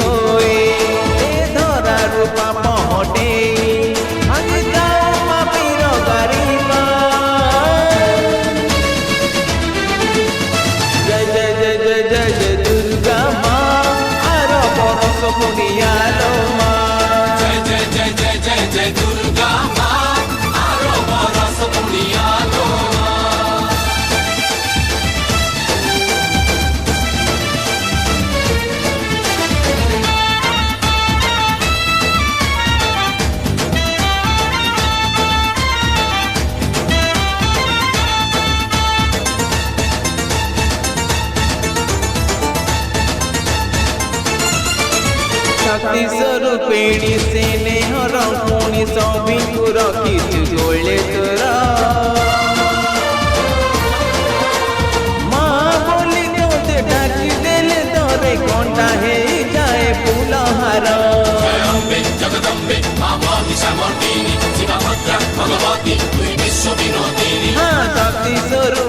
होए धरा रूपा पहटे भांगी जाओ मापीर गरीबा जय जय जय जय जय जय दुर्गा माँ आरो बरस पुनियालो माँ जय जय जय जय जय जय दुर्गा माँ आरो बरस पुनियालो माँ शक्ति स्वरूपिणी से नेहर पुणी सभी को रखी गोले तोरा माँ बोली तोते डाकी देले तोरे घंटा हे जाए फूलहार जय अम्बे जगदम्बे मामा विषमर्दिनी शिवभद्रा भगवती दुई विश्व विनोदिनी हाँ शक्ति स्वरूप